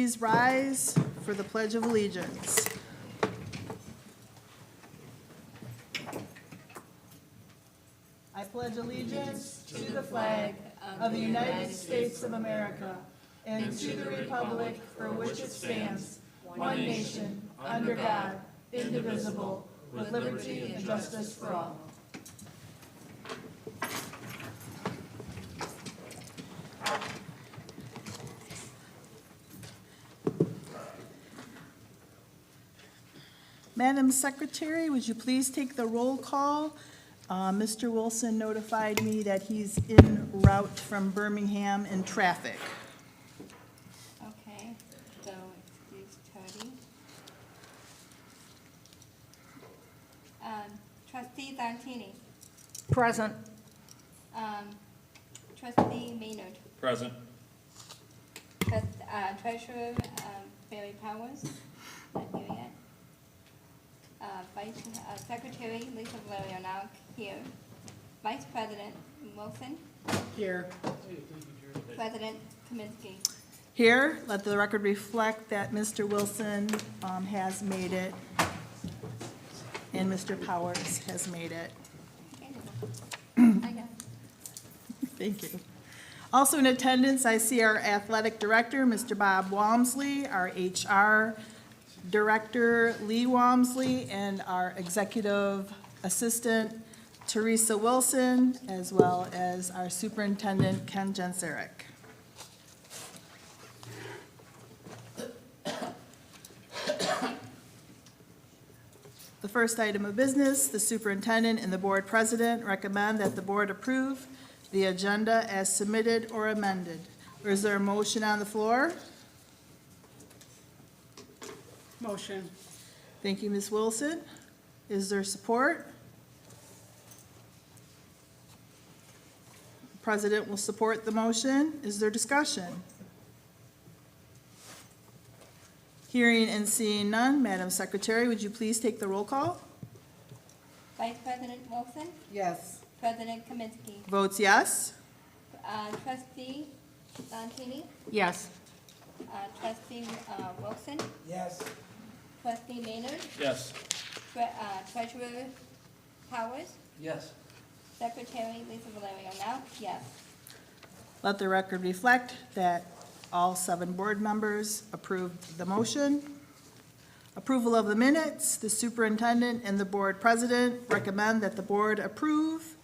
please rise for the Pledge of Allegiance? I pledge allegiance to the flag of the United States of America and to the republic for which it stands, one nation, under God, indivisible, with liberty and justice for all. Madam Secretary, would you please take the roll call? Mr. Wilson notified me that he's en route from Birmingham in traffic. Okay, so excuse Tony. Trustee Santini. Present. Trustee Maynard. Present. Treasurer Barry Powers. Not here yet. Secretary Lisa Valerio now here. Vice President Wilson. Here. President Kaminsky. Here, let the record reflect that Mr. Wilson has made it and Mr. Powers has made it. I got Thank you. Also in attendance, I see our athletic director, Mr. Bob Walmsley, our HR director, Lee Walmsley, and our executive assistant, Teresa Wilson, as well as our superintendent, Ken Jenserick. The first item of business, the superintendent and the board president recommend that the board approve the agenda as submitted or amended. Or is there a motion on the floor? Motion. Thank you, Ms. Wilson. Is there support? The president will support the motion. Is there discussion? Hearing and seeing none, Madam Secretary, would you please take the roll call? Vice President Wilson. Yes. President Kaminsky. Votes yes. Trustee Santini. Yes. Trustee Wilson. Yes. Trustee Maynard. Yes. Treasurer Powers. Yes. Secretary Lisa Valerio now, yes. Let the record reflect that all 7 board members approved the motion. Approval of the minutes, the superintendent and the board president recommend that the board approve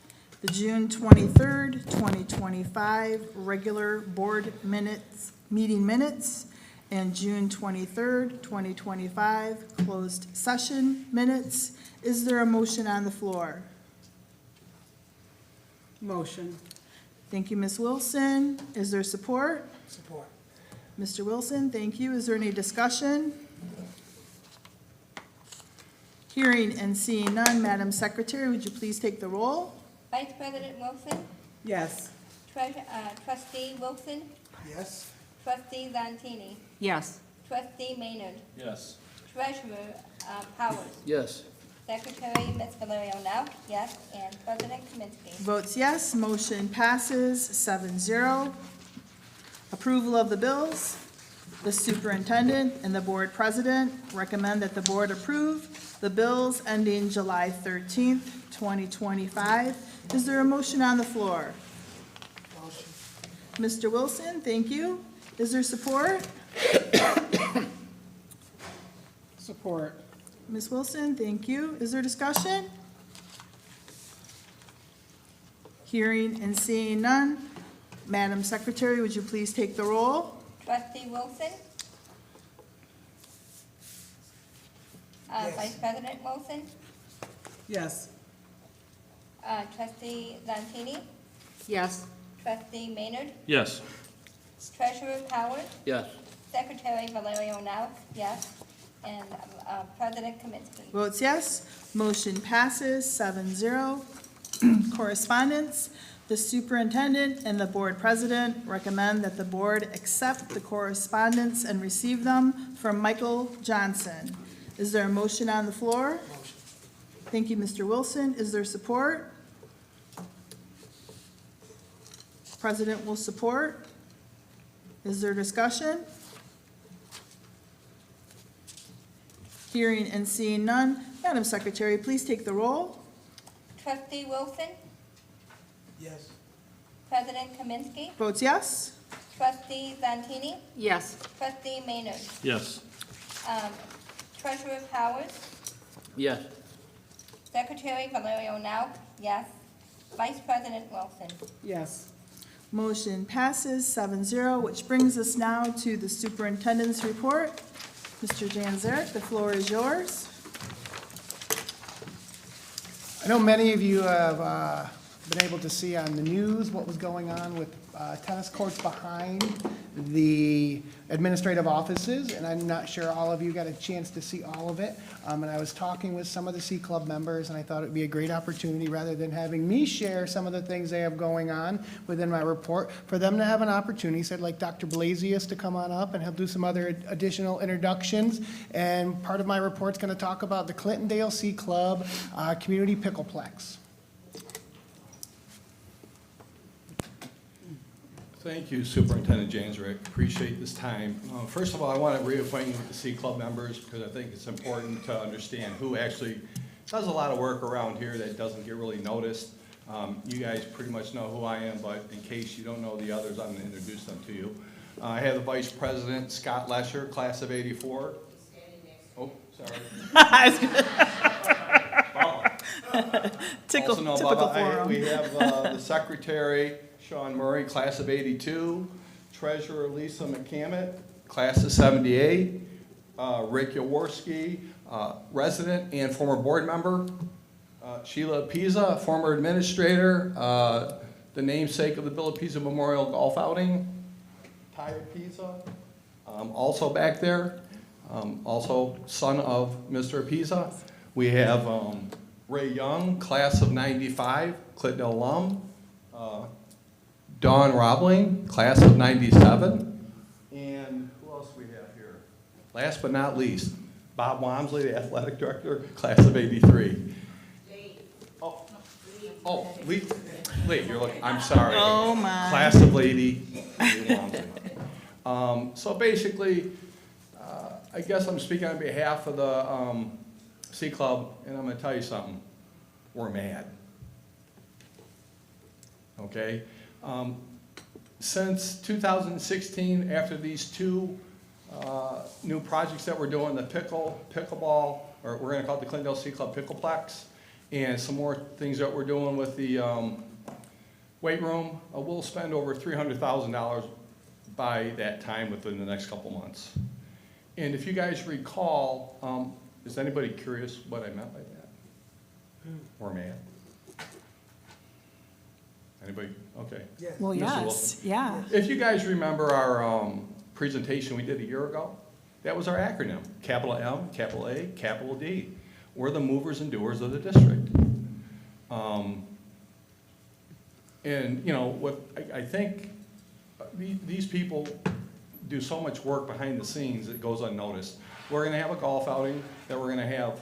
the June 23rd, 2025 regular board meeting minutes and June 23rd, 2025 closed session minutes. Is there a motion on the floor? Motion. Thank you, Ms. Wilson. Is there support? Support. Mr. Wilson, thank you. Is there any discussion? Hearing and seeing none, Madam Secretary, would you please take the roll? Vice President Wilson. Yes. Trustee Wilson. Yes. Trustee Santini. Yes. Trustee Maynard. Yes. Treasurer Powers. Yes. Secretary Ms. Valerio now, yes. And President Kaminsky. Votes yes, motion passes 7-0. Approval of the bills. The superintendent and the board president recommend that the board approve the bills ending July 13th, 2025. Is there a motion on the floor? Motion. Mr. Wilson, thank you. Is there support? Support. Ms. Wilson, thank you. Is there discussion? Hearing and seeing none. Madam Secretary, would you please take the roll? Trustee Wilson. Vice President Wilson. Yes. Trustee Santini. Yes. Trustee Maynard. Yes. Treasurer Powers. Yes. Secretary Valerio now, yes. And President Kaminsky. Votes yes. Motion passes 7-0. Correspondence. The superintendent and the board president recommend that the board accept the correspondence and receive them from Michael Johnson. Is there a motion on the floor? Motion. Thank you, Mr. Wilson. Is there support? President will support. Is there discussion? Hearing and seeing none, Madam Secretary, please take the roll. Trustee Wilson, Yes. President Kaminsky, Votes yes? Trustee Zantini, Yes. Trustee Maynard, Yes. Treasurer Powers, Yes. Secretary Valerio Nauk, yes. Vice President Wilson. Yes. Motion passes 7-0, which brings us now to the superintendent's report. Mr. Janzarek, the floor is yours. I know many of you have been able to see on the news what was going on with tennis courts behind the administrative offices, and I'm not sure all of you got a chance to see all of it. And I was talking with some of the C Club members, and I thought it'd be a great opportunity, rather than having me share some of the things they have going on within my report, for them to have an opportunity. So I'd like Dr. Blasius to come on up, and he'll do some other additional introductions. And part of my report's gonna talk about the Clintondale C Club Community Pickleplex. Thank you, Superintendent Janzarek. Appreciate this time. First of all, I want to reacquaint you with the C Club members, because I think it's important to understand who actually does a lot of work around here that doesn't get really noticed. You guys pretty much know who I am, but in case you don't know the others, I'm going to introduce them to you. I have the Vice President, Scott Lesher, class of '84. Oh, sorry. Typical forum. We have the Secretary, Sean Murray, class of '82, Treasurer Lisa McCammett, class of '78, Rick Yaworski, resident and former board member, Sheila Pisa, former administrator, the namesake of the Bill Pisa Memorial Golf Outing, Tyre Pisa, also back there, also son of Mr. Pisa. We have Ray Young, class of '95, Clintondale alum. Dawn Robling, class of '97. And who else do we have here? Last but not least, Bob Wamsley, the athletic director, class of '83. Lee, you're looking, I'm sorry. Oh, my. Class of Lee Wamsley. So basically, I guess I'm speaking on behalf of the C Club, and I'm gonna tell you something. We're mad. Okay? Since 2016, after these two new projects that we're doing, the pickleball, or we're gonna call it the Clintondale C Club Pickleplex, and some more things that we're doing with the weight room, we'll spend over $300,000 by that time within the next couple months. And if you guys recall, is anybody curious what I meant by that? Or mad? Anybody? Okay. Well, Mr. yes, Wilson. yeah. If you guys remember our presentation we did a year ago, that was our acronym, capital M, capital A, capital D. We're the movers and doers of the district. And, you know, what I think these people do so much work behind the scenes that goes unnoticed. We're gonna have a golf outing, that we're gonna have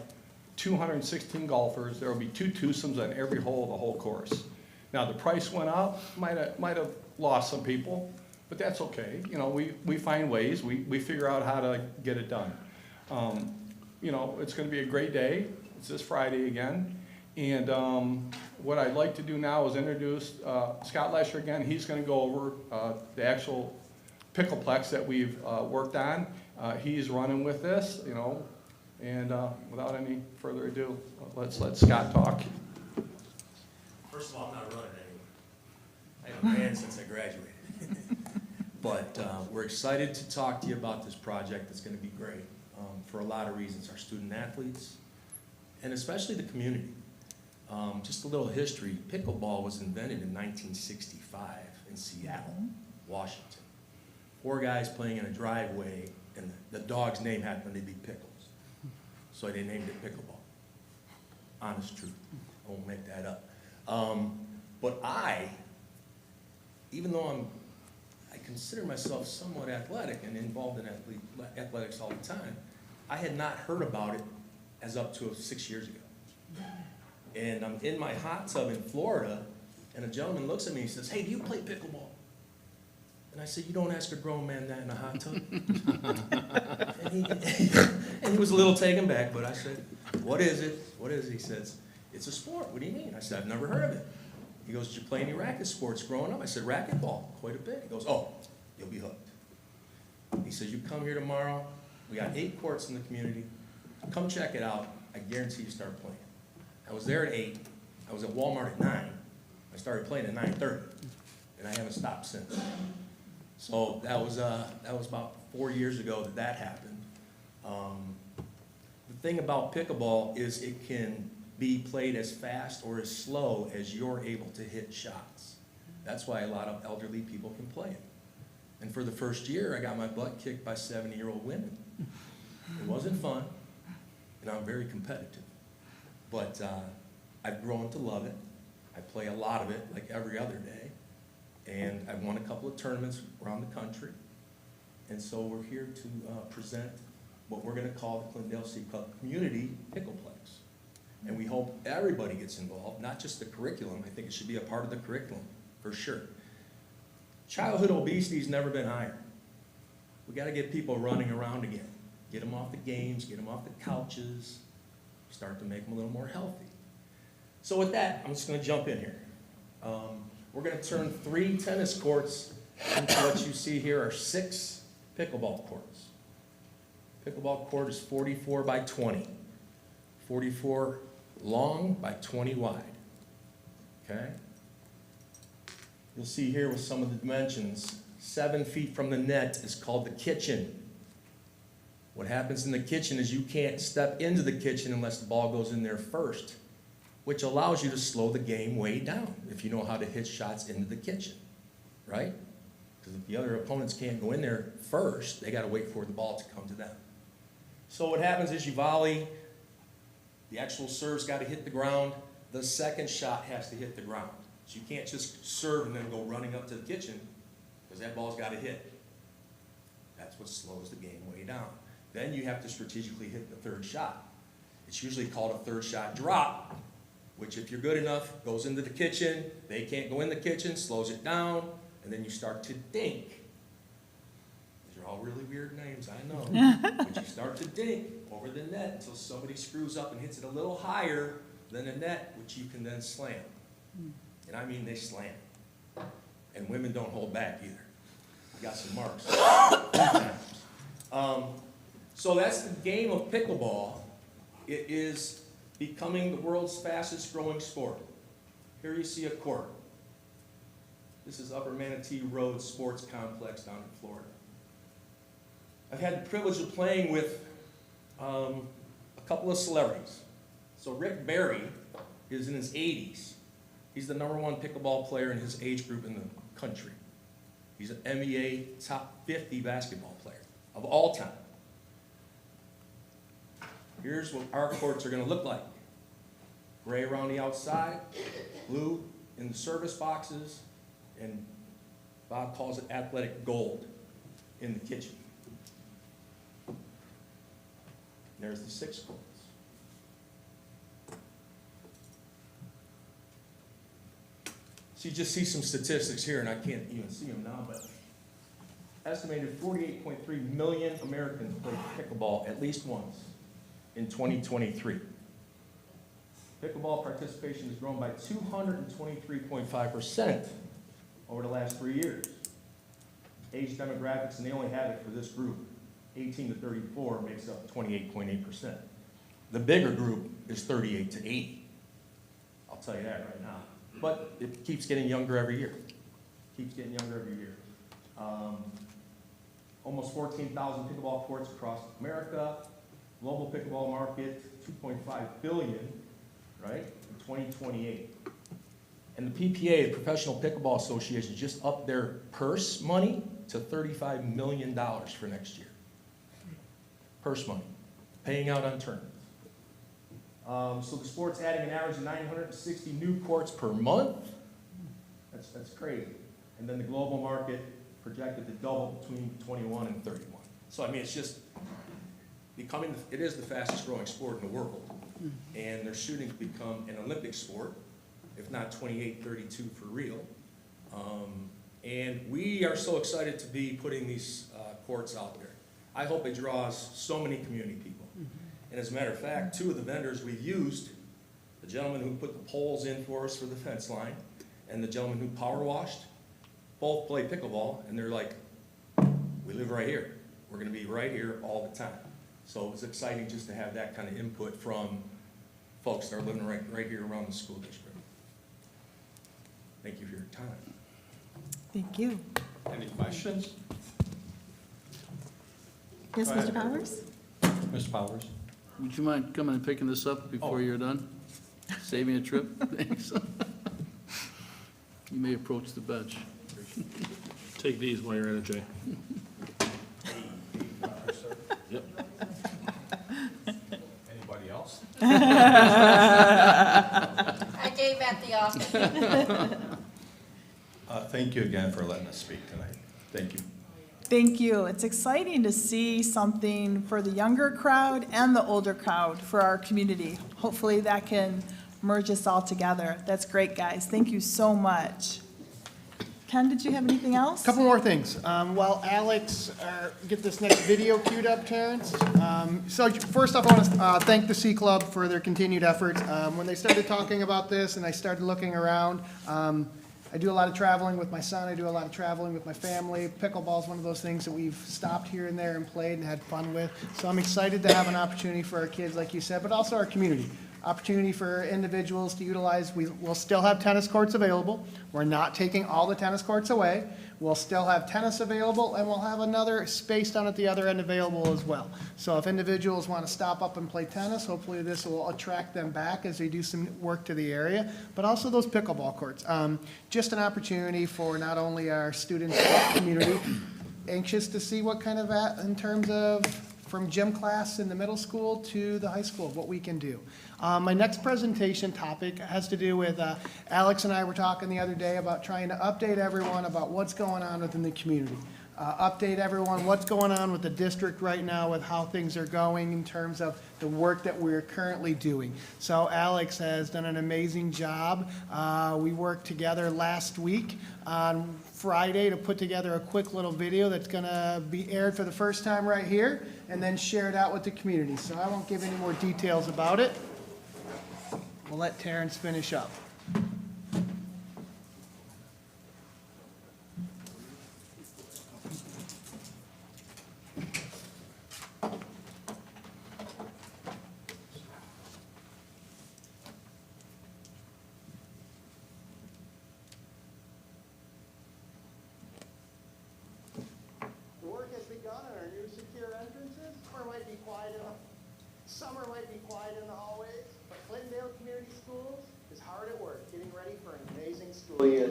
216 golfers. There will be 2 twosomes on every hole of the whole course. Now, the price went up, might have lost some people, but that's okay. You know, we find ways, we figure out how to get it done. You know, it's gonna be a great day. It's this Friday again. And what I'd like to do now is introduce Scott Lesher again. He's gonna go over the actual pickleplex that we've worked on. He's running with this, you know, and without any further ado, let's let Scott talk. First of all, I'm not running anymore. I haven't ran since I graduated. But we're excited to talk to you about this project. It's going to be great for a lot of reasons. Our student athletes, and especially the community. Just a little history. Pickleball was invented in 1965 in Seattle, Washington. 4 guys playing in a driveway, and the dog's name happened to be Pickles. So they named it pickleball. Honest truth. I won't make that up. But even though I consider myself somewhat athletic and involved in athletics all the time, I had not heard about it as up to 6 years ago. And I'm in my hot tub in Florida, and a gentleman looks at me and says, "Hey, do you play pickleball?" And I said, "You don't ask a grown man that in a hot tub." and he was a little taken back, but I said, what is it? What is it? He says, it's a sport. What do you mean? I said, I've never heard of it. He goes, did you play any racket sports growing up? I said, racquetball, quite a bit. He goes, oh, you'll be hooked. He says, you come here tomorrow. We got 8 courts in the community. Come check it out. I guarantee you start playing. I was there at 8. I was at Walmart at 9. I started playing at 9:30, and I haven't stopped since. So that was about 4 years ago that happened. The thing about pickleball is it can be played as fast or as slow as you're able to hit shots. That's why a lot of elderly people can play it. And for the first year, I got my butt kicked by 70-year-old women. It wasn't fun, and I'm very competitive. But I've grown to love it. I play a lot of it, like every other day. And I've won a couple of tournaments around the country. And so we're here to present what we're going to call the Clintondale City Club Community Pickleplex. And we hope everybody gets involved, not just the curriculum. I think it should be a part of the curriculum, for sure. Childhood obesity's never been higher. We got to get people running around again. Get them off the games, get them off the couches, start to make them a little more healthy. So with that, I'm just going to jump in here. We're going to turn 3 tennis courts into what you see here are 6 pickleball courts. Pickleball court is 44 by 20. 44 long by 20 wide. Okay? You'll see here with some of the dimensions, 7 feet from the net is called the kitchen. What happens in the kitchen is you can't step into the kitchen unless the ball goes in there first, which allows you to slow the game way down if you know how to hit shots into the kitchen, right? Because if the other opponents can't go in there first, they got to wait for the ball to come to them. So what happens is you volley, the actual serve's got to hit the ground, the second shot has to hit the ground. So you can't just serve and then go running up to the kitchen, because that ball's got to hit. That's what slows the game way down. Then you have to strategically hit the third shot. It's usually called a third shot drop, which if you're good enough, goes into the kitchen, they can't go in the kitchen, slows it down, and then you start to dink. These are all really weird names, I know. But you start to dink over the net until somebody screws up and hits it a little higher than the net, which you can then slam. And I mean they slam. And women don't hold back either. I got some marks. So that's the game of pickleball. It is becoming the world's fastest growing sport. Here you see a court. This is Upper Manatee Road Sports Complex down in Florida. I've had the privilege of playing with a couple of celebrities. So Rick Barry is in his 80s. He's the #1 pickleball player in his age group in the country. He's an NBA top 50 basketball player of all time. Here's what our courts are going to look like. Gray around the outside, blue in the service boxes, and Bob calls it athletic gold in the kitchen. There's the 6 courts. So you just see some statistics here, and I can't even see them now, but estimated 48.3 million Americans played pickleball at least once in 2023. Pickleball participation has grown by 223.5% over the last 3 years. Age demographics, and they only have it for this group, 18 to 34 makes up 28.8%. The bigger group is 38 to 80. I'll tell you that right now. But it keeps getting younger every year. Keeps getting younger every year. Almost 14,000 pickleball courts across America. Global pickleball market, $2.5 billion, right, in 2028. And the PPA, the Professional Pickleball Association, just upped their purse money to $35 million for next year. Purse money, paying out on tournaments. So the sport's adding an average of 960 new courts per month. That's crazy. And then the global market projected to double between 21 and 31. So I mean, it's just becoming, it is the fastest growing sport in the world. And they're shooting to become an Olympic sport, if not 28, 32 for real. And we are so excited to be putting these courts out there. I hope it draws so many community people. And as a matter of fact, 2 of the vendors we used, the gentleman who put the poles in for us for the fence line and the gentleman who power washed, both play pickleball, and they're like, we live right here. We're gonna be right here all the time. So it was exciting just to have that kind of input from folks that are living right here around the school district. Thank you for your time. Thank you. Any questions? Yes, Go ahead, Mr. Powers? Mr. Powers? Would you mind coming and picking this up before you're done? Saving a trip? Thanks. You may approach the bench. Take these while you're at it, Jay. Yep. Anybody else? I gave at the office. Thank you again for letting us speak tonight. Thank you. Thank you. It's exciting to see something for the younger crowd and the older crowd for our community. Hopefully that can merge us all together. That's great, guys. Thank you so much. Ken, did you have anything else? Couple more things. While Alex, get this next video queued up, Terrence. So first off, I want to thank the C Club for their continued efforts. When they started talking about this and I started looking around, I do a lot of traveling with my son. I do a lot of traveling with my family. Pickleball is one of those things that we've stopped here and there and played and had fun with. So I'm excited to have an opportunity for our kids, like you said, but also our community. Opportunity for individuals to utilize. We'll still have tennis courts available. We're not taking all the tennis courts away. We'll still have tennis available, and we'll have another space down at the other end available as well. So if individuals want to stop up and play tennis, hopefully this will attract them back as they do some work to the area, but also those pickleball courts. Just an opportunity for not only our students but the community, anxious to see what kind of, in terms of from gym class in the middle school to the high school, what we can do. My next presentation topic has to do with, Alex and I were talking the other day about trying to update everyone about what's going on within the community. Update everyone what's going on with the district right now, with how things are going in terms of the work that we're currently doing. So Alex has done an amazing job. We worked together last week on Friday to put together a quick little video that's gonna be aired for the first time right here and then shared out with the community. So I won't give any more details about it. We'll let Terrence finish up. Work has begun on our new secure entrances. Summer might be quiet in the hallways, but Clintondale Community Schools is hard at work getting ready for an amazing school year.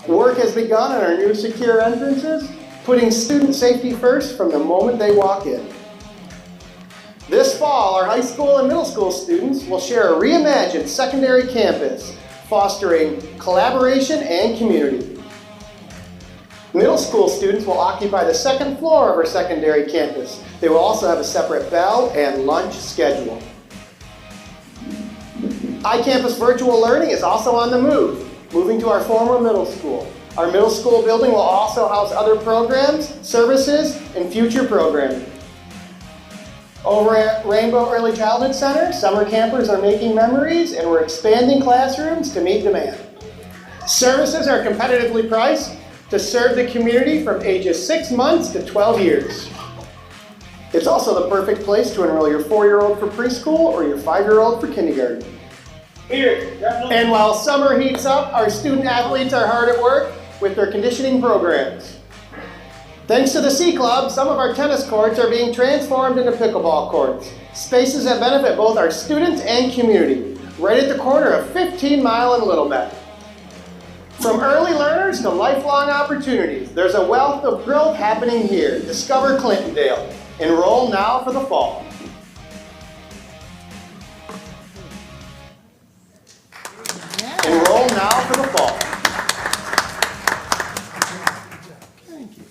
Work has begun on our new secure entrances, putting student safety first from the moment they walk in. This fall, our high school and middle school students will share a reimagined secondary campus, fostering collaboration and community. Middle school students will occupy the second floor of our secondary campus. They will also have a separate bell and lunch schedule. iCampus virtual learning is also on the move, moving to our former middle school. Our middle school building will also house other programs, services, and future programming. Over at Rainbow Early Childhood Center, summer campers are making memories, and we're expanding classrooms to meet demand. Services are competitively priced to serve the community from ages 6 months to 12 years. It's also the perfect place to enroll your 4-year-old for preschool or your 5-year-old for kindergarten. And while summer heats up, our student athletes are hard at work with their conditioning programs. Thanks to the C Club, some of our tennis courts are being transformed into pickleball courts, spaces that benefit both our students and community, right at the corner of 15 Mile and Little Bend. From early learners to lifelong opportunities, there's a wealth of growth happening here. Discover Clintondale. Enroll now for the fall. Enroll now for the fall. Thank you.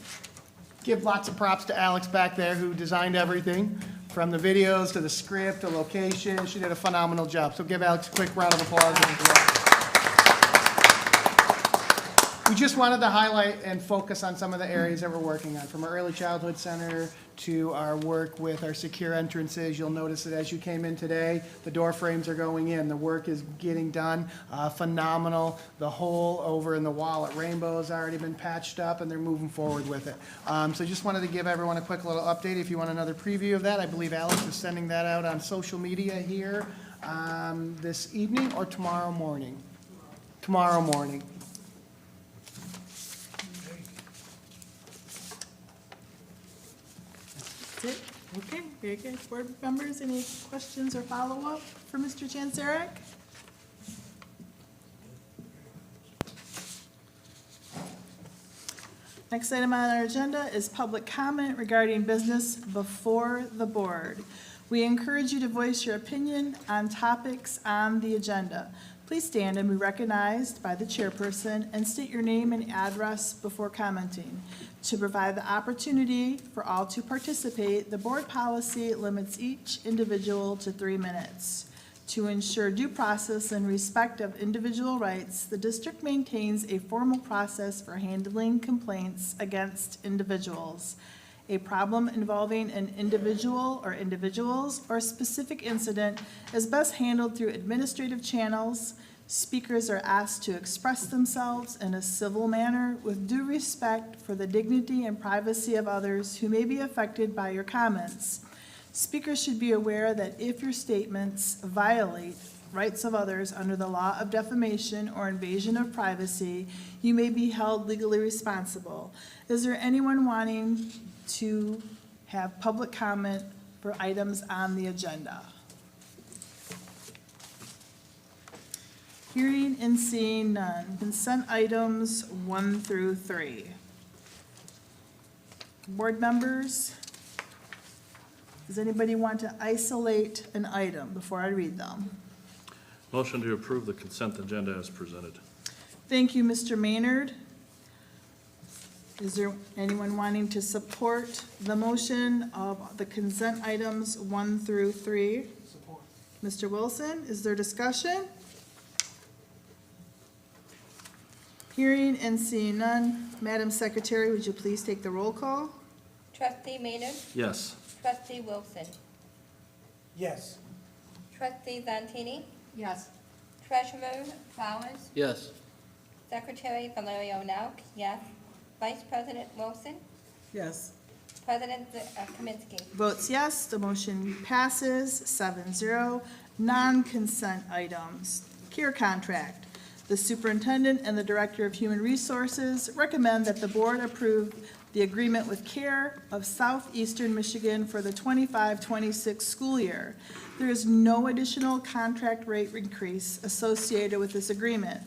Give lots of props to Alex back there who designed everything, from the videos to the script to location. She did a phenomenal job. So give Alex a quick round of applause. We just wanted to highlight and focus on some of the areas that we're working on, from our early childhood center to our work with our secure entrances. You'll notice that as you came in today, the door frames are going in. The work is getting done. Phenomenal. The hole over in the wall at Rainbow has already been patched up, and they're moving forward with it. So just wanted to give everyone a quick little update. If you want another preview of that, I believe Alex is sending that out on social media here this evening or tomorrow morning. Tomorrow morning. That's it? Okay, very good. Board members, any questions or follow-up for Mr. Chancerek? Next item on our agenda is public comment regarding business before the board. We encourage you to voice your opinion on topics on the agenda. Please stand and be recognized by the chairperson and state your name and address before commenting. To provide the opportunity for all to participate, the board policy limits each individual to 3 minutes. To ensure due process and respect of individual rights, the district maintains a formal process for handling complaints against individuals. A problem involving an individual or individuals or specific incident is best handled through administrative channels. Speakers are asked to express themselves in a civil manner with due respect for the dignity and privacy of others who may be affected by your comments. Speakers should be aware that if your statements violate rights of others under the law of defamation or invasion of privacy, you may be held legally responsible. Is there anyone wanting to have public comment for items on the agenda? Hearing and seeing none. Consent items 1 through 3. Board members, does anybody want to isolate an item before I read them? Motion to approve the consent agenda as presented. Thank you, Mr. Maynard. Is there anyone wanting to support the motion of the consent items 1 through 3? Support. Mr. Wilson, is there discussion? Hearing and seeing none. Madam Secretary, would you please take the roll call? Trustee Maynard, Yes. trustee Wilson, Yes. trustee Zantini, Yes. treasurer Flowers, Yes. secretary Valerio Nauk, yes. Vice President Wilson, Yes. President Kaminsky. Votes yes, the motion passes 7-0. Non-consent items. CARE contract. The superintendent and the director of human resources recommend that the board approve the agreement with CARE of Southeastern Michigan for the 25-26 school year. There is no additional contract rate increase associated with this agreement.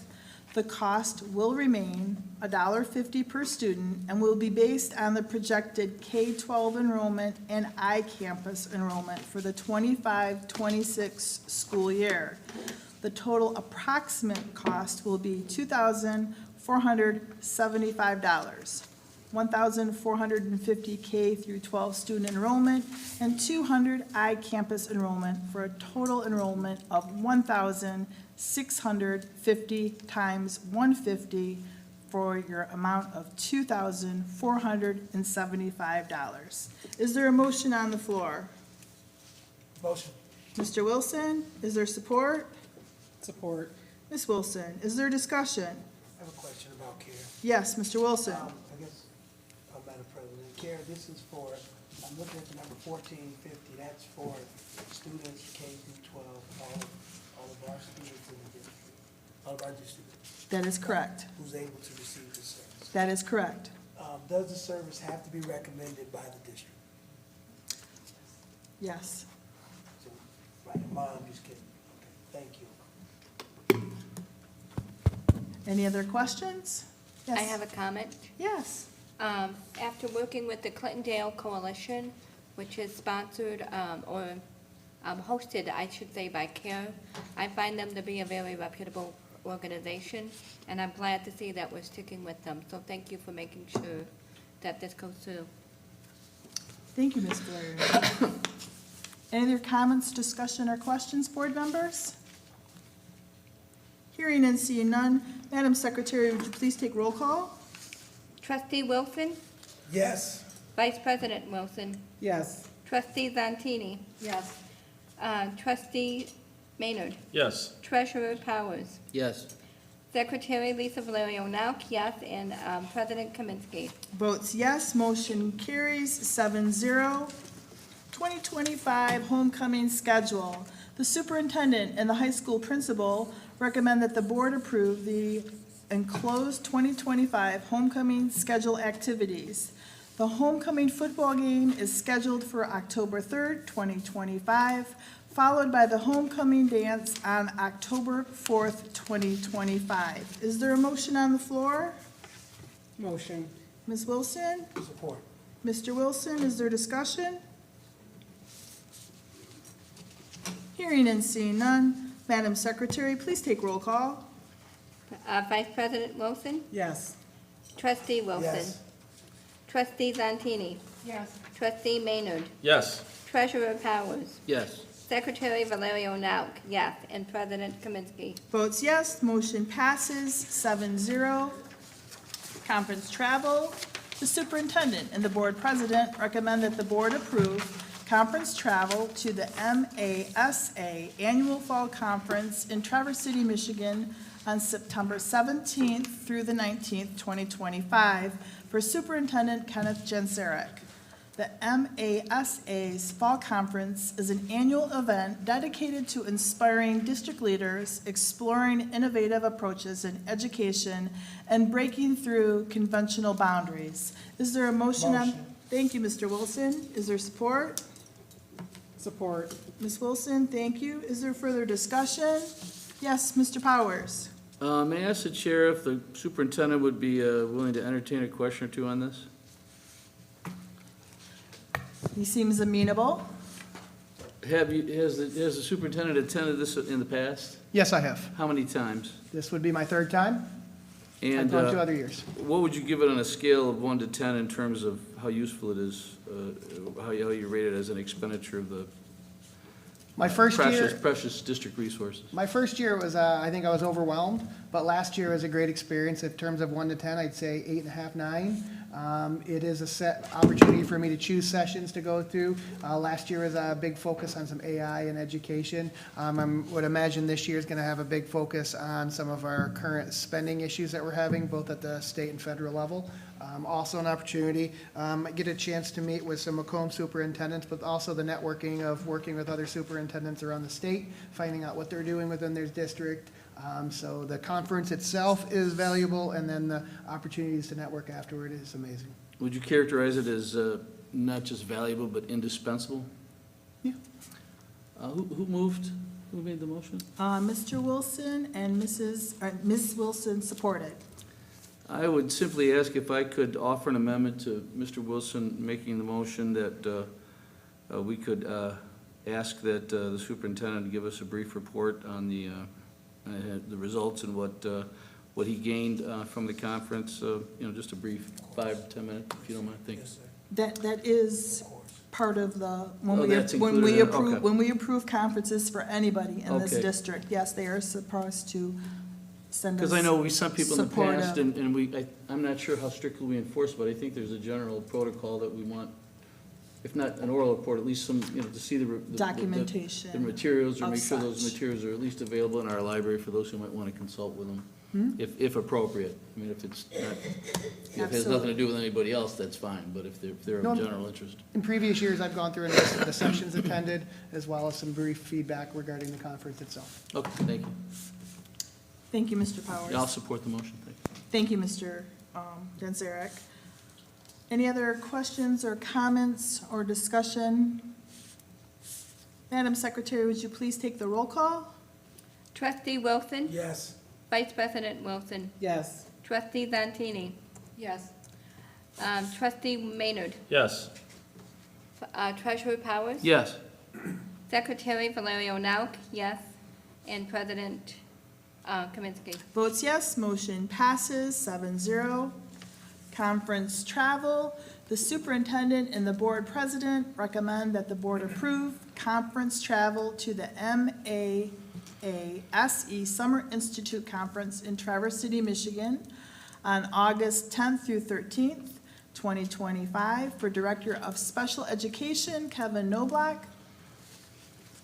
The cost will remain $1.50 per student and will be based on the projected K-12 enrollment and I-campus enrollment for the 25-26 school year. The total approximate cost will be $2,475, 1,450 K through 12 student enrollment and 200 I-campus enrollment for a total enrollment of 1,650 times 150 for your amount of $2,475. Is there a motion on the floor? Motion. Mr. Wilson, is there support? Support. Ms. Wilson, is there discussion? I have a question about CARE. Yes, Mr. Wilson. I guess, Madam President, CARE, this is for, I'm looking at the number 1450, that's for students K through 12, all of our students in the district, all of our districts, That is correct. who's able to receive this service. That is correct. Does the service have to be recommended by the district? Yes. So, right, I'm just kidding. Okay, thank you. Any other questions? Yes. I have a comment. Yes. After working with the Clintondale Coalition, which is sponsored or hosted, I should say, by CARE, I find them to be a very reputable organization, and I'm glad to see that we're sticking with them. So thank you for making sure that this goes through. Thank you, Ms. Blair. Any other comments, discussion, or questions, board members? Hearing and seeing none. Madam Secretary, would you please take roll call? Trustee Wilson, Yes. Vice President Wilson, Yes. Trustee Zantini, Yes. Trustee Maynard, Yes. Treasurer Powers, Yes. Secretary Lisa Valerio Nauk, yes, and President Kaminsky. Votes yes, motion carries 7-0. 2025 homecoming schedule. The superintendent and the high school principal recommend that the board approve the enclosed 2025 homecoming schedule activities. The homecoming football game is scheduled for October 3rd, 2025, followed by the homecoming dance on October 4th, 2025. Is there a motion on the floor? Motion. Ms. Wilson? Support. Mr. Wilson, is there discussion? Hearing and seeing none. Madam Secretary, please take roll call. Vice President Wilson, Yes. Trustee Wilson, Yes. Trustee Zantini, Yes. Trustee Maynard, Yes. Treasurer Powers, Yes. Secretary Valerio Nauk, yes, and President Kaminsky. Votes yes, motion passes 7-0. Conference travel. The superintendent and the board president recommend that the board approve conference travel to the MASA Annual Fall Conference in Traverse City, Michigan on September 17th through the 19th, 2025 for Superintendent Kenneth Jensarek. The MASA's Fall Conference is an annual event dedicated to inspiring district leaders, exploring innovative approaches in education, and breaking through conventional boundaries. Is there a motion on? Motion. Thank you, Mr. Wilson. Is there support? Support. Ms. Wilson, thank you. Is there further discussion? Yes, Mr. Powers. May I ask the chair if the superintendent would be willing to entertain a question or two on this? He seems amenable. Has the superintendent attended this in the past? Yes, I have. How many times? This would be my third time. I've And gone 2 other years. what would you give it on a scale of 1 to 10 in terms of how useful it is, how you rate it as an expenditure of the My first year. precious district resources? My first year was, I think I was overwhelmed, but last year was a great experience. In terms of 1 to 10, I'd say 8.5, 9. It is a set opportunity for me to choose sessions to go through. Last year was a big focus on some AI and education. I would imagine this year is going to have a big focus on some of our current spending issues that we're having, both at the state and federal level. Also an opportunity, get a chance to meet with some Macomb superintendents, but also the networking of working with other superintendents around the state, finding out what they're doing within their district. So the conference itself is valuable, and then the opportunities to network afterward is amazing. Would you characterize it as not just valuable, but indispensable? Yeah. Who moved? Who made the motion? Mr. Wilson and Ms. Wilson supported. I would simply ask if I could offer an amendment to Mr. Wilson making the motion that we could ask that the superintendent give us a brief report on the results and what he gained from the conference, just a brief 5 to 10 minutes, if you don't mind, thank you. That is part of the, Oh, that's included in it? Okay. when we approve conferences for anybody in this Okay. district, yes, they are supposed to send us. Because I know we sent people in the supportive- past, and I'm not sure how strictly we enforce, but I think there's a general protocol that we want, if not an oral report, at least some, to see the Documentation the materials, or of make sure those such. materials are at least available in our library for those who might want to consult with them, if appropriate. I mean, if it's not, if it has nothing to do with anybody else, that's fine, but if they're No, of general interest. In previous years, I've gone through and listed the sessions attended, as well as some brief feedback regarding the conference itself. Okay, thank you. Thank you, Mr. Powers. Yeah, I'll support the motion, thank you. Thank you, Mr. Jensarek. Any other questions or comments or discussion? Madam Secretary, would you please take the roll call? Trustee Wilson, Yes. Vice President Wilson, Yes. Trustee Zantini, Yes. Trustee Maynard, Yes. Treasurer Powers, Yes. Secretary Valerio Nauk, yes, and President Kaminsky. Votes yes, motion passes 7-0. Conference travel. The superintendent and the board president recommend that the board approve conference travel to the MAASE Summer Institute Conference in Traverse City, Michigan on August 10th through 13th, 2025 for Director of Special Education, Kevin Noblock.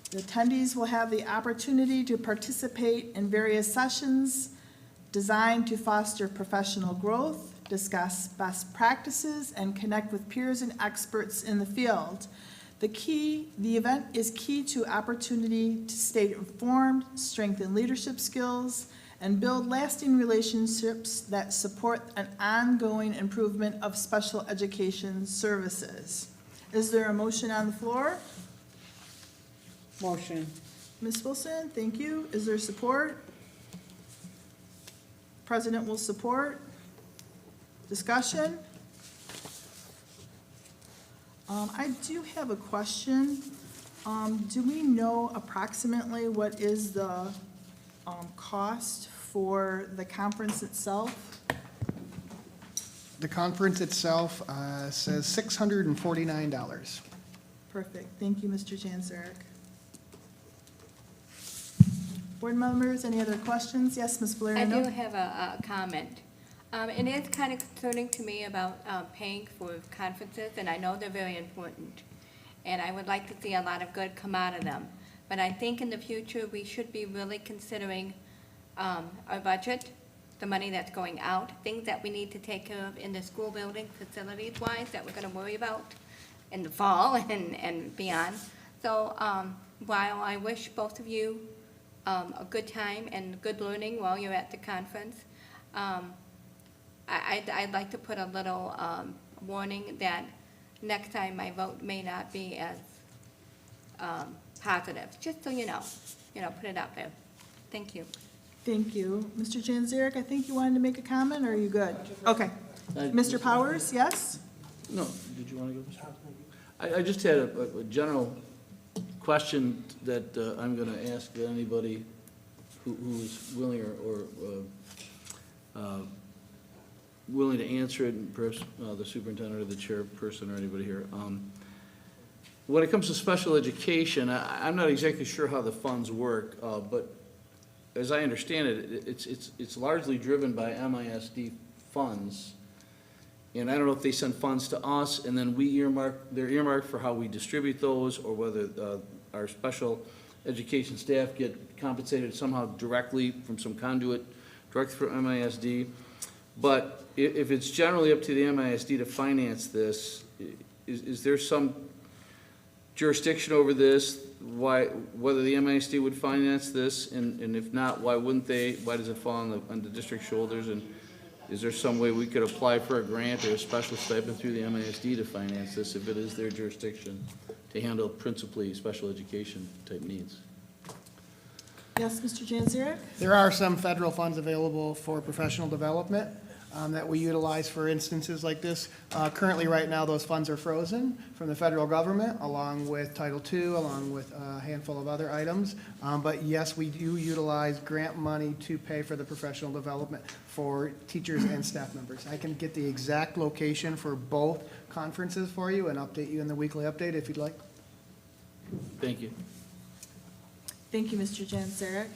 The attendees will have the opportunity to participate in various sessions designed to foster professional growth, discuss best practices, and connect with peers and experts in the field. The event is key to opportunity to stay informed, strengthen leadership skills, and build lasting relationships that support an ongoing improvement of special education services. Is there a motion on the floor? Motion. Ms. Wilson, thank you. Is there support? President will support. Discussion? I do have a question. Do we know approximately what is the cost for the conference itself? The conference itself says $649. Perfect. Thank you, Mr. Janzarek. Board members, any other questions? Yes, Ms. I Valeriano? do have a comment. It is kind of concerning to me about paying for conferences, and I know they're very important. And I would like to see a lot of good come out of them. But I think in the future, we should be really considering our budget, the money that's going out, things that we need to take care of in the school building facilities-wise that we're gonna worry about in the fall and beyond. So while I wish both of you a good time and good learning while you're at the conference, I'd like to put a little warning that next time my vote may not be as positive, just so you know, put it out there. Thank you. Thank you. Mr. Janzarek, I think you wanted to make a comment, or are you good? Okay. Mr. Powers, yes? No, did you want to go? I just had a general question that I'm going to ask anybody who's willing or willing to answer it, and perhaps the superintendent or the chairperson or anybody here. When it comes to special education, I'm not exactly sure how the funds work, but as I understand it, it's largely driven by MISD funds. And I don't know if they send funds to us and then they're earmarked for how we distribute those, or whether our special education staff get compensated somehow directly from some conduit, directly from MISD. But if it's generally up to the MISD to finance this, is there some jurisdiction over this? Whether the MISD would finance this, and if not, why wouldn't they? Why does it fall on the district's shoulders? And is there some way we could apply for a grant or a special stipend through the MISD to finance this if it is their jurisdiction to handle principally special education type needs? Yes, Mr. Janzarek? There are some federal funds available for professional development that we utilize for instances like this. Currently, right now, those funds are frozen from the federal government, along with Title II, along with a handful of other items. But yes, we do utilize grant money to pay for the professional development for teachers and staff members. I can get the exact location for both conferences for you and update you in the weekly update if you'd like. Thank you. Thank you, Mr. Janzarek.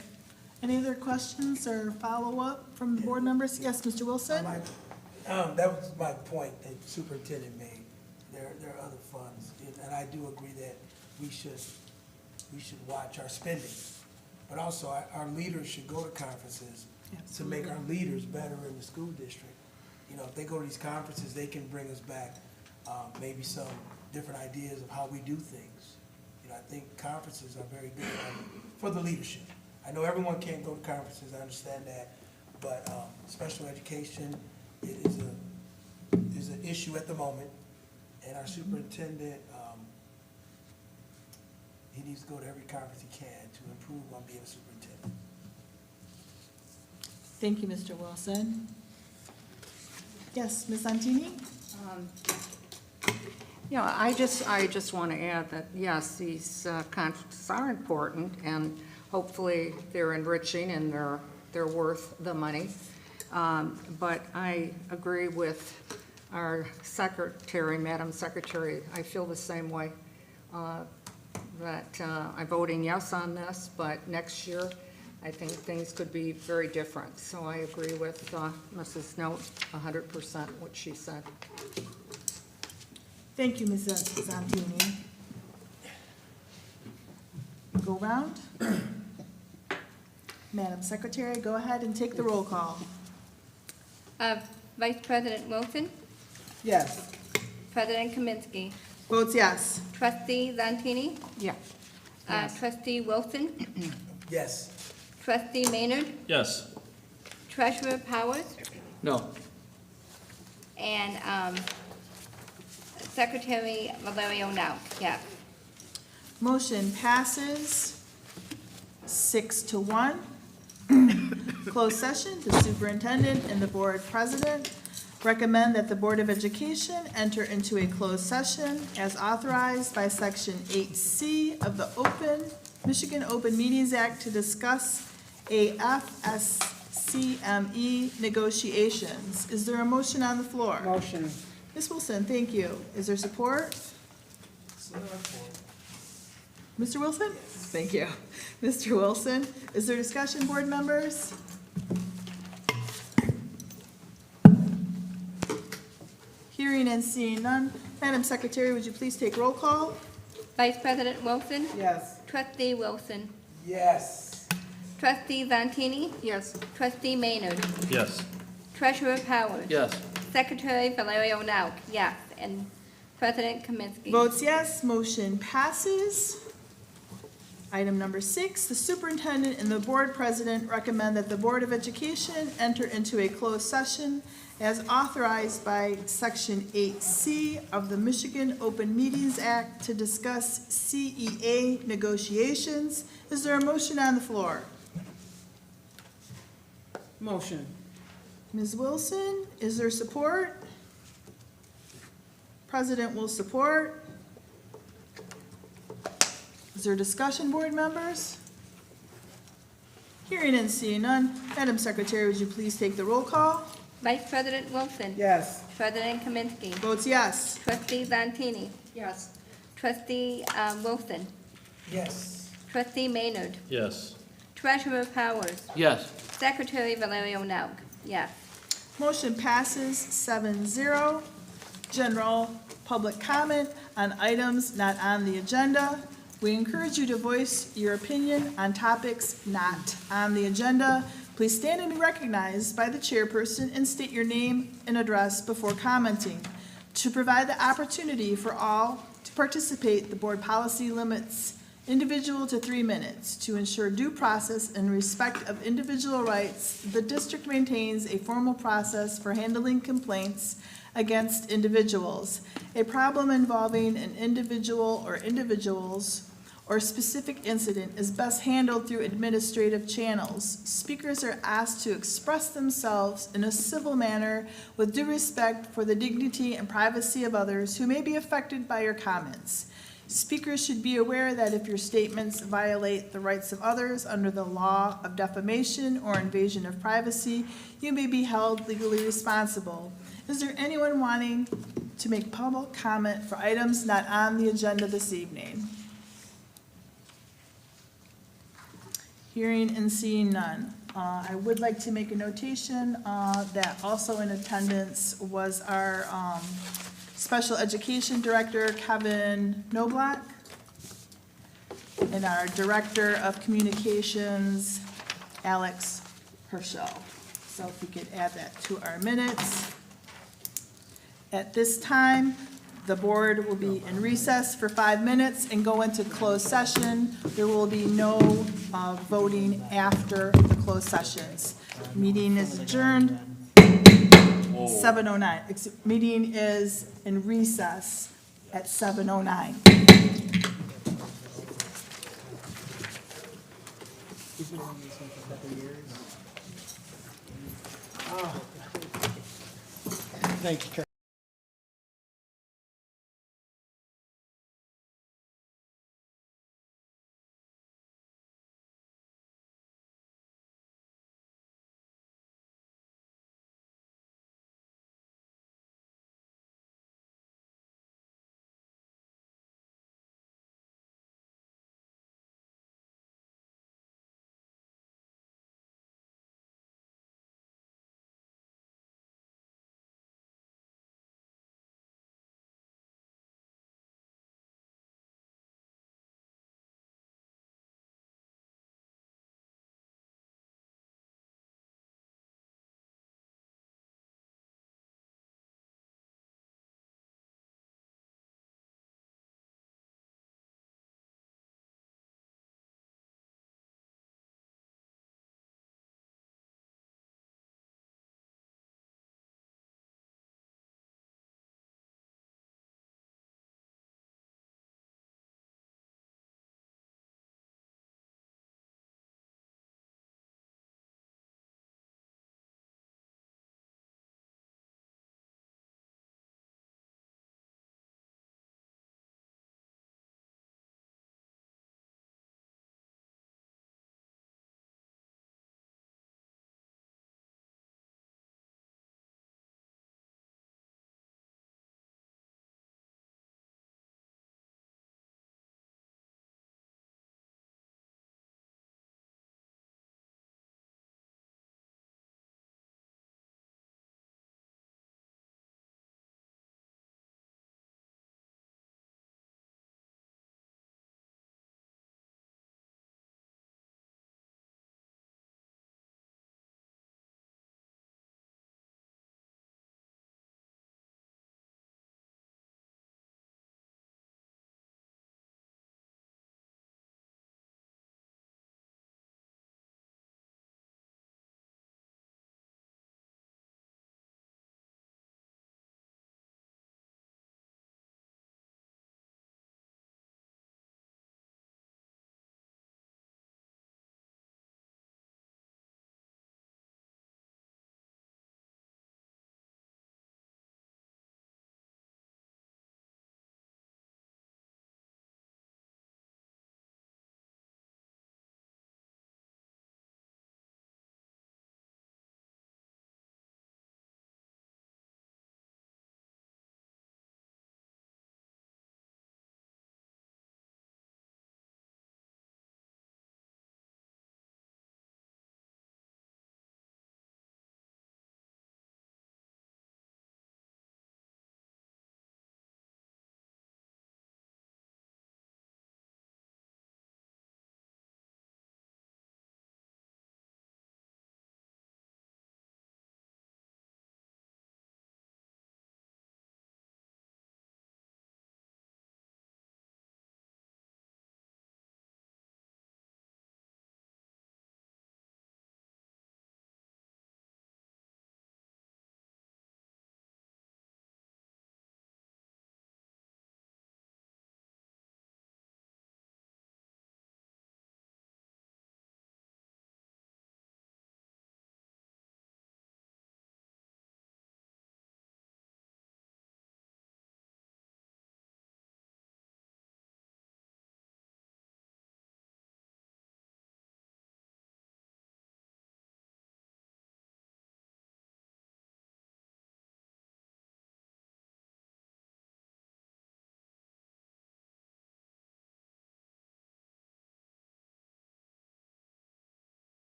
Any other questions or follow-up from the board members? Yes, Mr. Wilson? That was my point that the superintendent made. There are other funds, and I do agree that we should watch our spending. But also, our leaders should go to conferences to make our leaders better in the school district. If they go to these conferences, they can bring us back maybe some different ideas of how we do things. I think conferences are very good for the leadership. I know everyone can't go to conferences, I understand that, but special education is an issue at the moment, and our superintendent, he needs to go to every conference he can to improve on being a superintendent. Thank you, Mr. Wilson. Yes, Ms. Santini? I just want to add that, yes, these conferences are important, and hopefully they're enriching and they're worth the money. But I agree with our secretary, Madam Secretary. I feel the same way, that I'm voting yes on this, but next year, I think things could be very different. So I agree with Mrs. Note 100% what she said. Thank you, Ms. Zantini. Go round. Madam Secretary, go ahead and take the roll call. Vice President Wilson, Yes. President Kaminsky, Votes yes. Trustee Zantini, Yeah. Trustee Wilson, Yes. Trustee Maynard, Yes. Treasurer Powers, No. and Secretary Valerio Now. Yes. Motion passes 6-1. Closed session, the superintendent and the board president recommend that the Board of Education enter into a closed session as authorized by Section 8C of the Michigan Open Meetings Act to discuss a FSCME negotiations. Is there a motion on the floor? Motion. Ms. Wilson, thank you. Is there support? Mr. Wilson? Thank you. Mr. Wilson, is there discussion, board members? Hearing and seeing none. Madam Secretary, would you please take roll call? Vice President Wilson, Yes. Trustee Wilson, Yes. Trustee Zantini, Yes. Trustee Maynard, Yes. Treasurer Powers, Yes. Secretary Valerio Now. Yes, and President Kaminsky. Votes yes, motion passes. Item number 6, the superintendent and the board president recommend that the Board of Education enter into a closed session as authorized by Section 8C of the Michigan Open Meetings Act to discuss CEA negotiations. Is there a motion on the floor? Motion. Ms. Wilson, is there support? President will support. Is there discussion, board members? Hearing and seeing none. Madam Secretary, would you please take the roll call? Vice President Wilson, Yes. President Kaminsky, Votes yes. Trustee Zantini, Yes. Trustee Wilson, Yes. Trustee Maynard, Yes. Treasurer Powers, Yes. Secretary Valerio Now. Yes. Motion passes 7-0. General public comment on items not on the agenda. We encourage you to voice your opinion on topics not on the agenda. Please stand and be recognized by the chairperson and state your name and address before commenting. To provide the opportunity for all to participate, the board policy limits individual to 3 minutes. To ensure due process and respect of individual rights, the district maintains a formal process for handling complaints against individuals. A problem involving an individual or individuals or specific incident is best handled through administrative channels. Speakers are asked to express themselves in a civil manner with due respect for the dignity and privacy of others who may be affected by your comments. Speakers should be aware that if your statements violate the rights of others under the law of defamation or invasion of privacy, you may be held legally responsible. Is there anyone wanting to make public comment for items not on the agenda this evening? Hearing and seeing none. I would like to make a notation that also in attendance was our Special Education Director, Kevin Noblock, and our Director of Communications, Alex Herschel. So if we could add that to our minutes. At this time, the board will be in recess for 5 minutes and go into closed session. There will be no voting after the closed sessions. Meeting is adjourned. 7:09. Meeting is in recess at 7:09. You've been on this one for a couple of years. Thank you, Karen.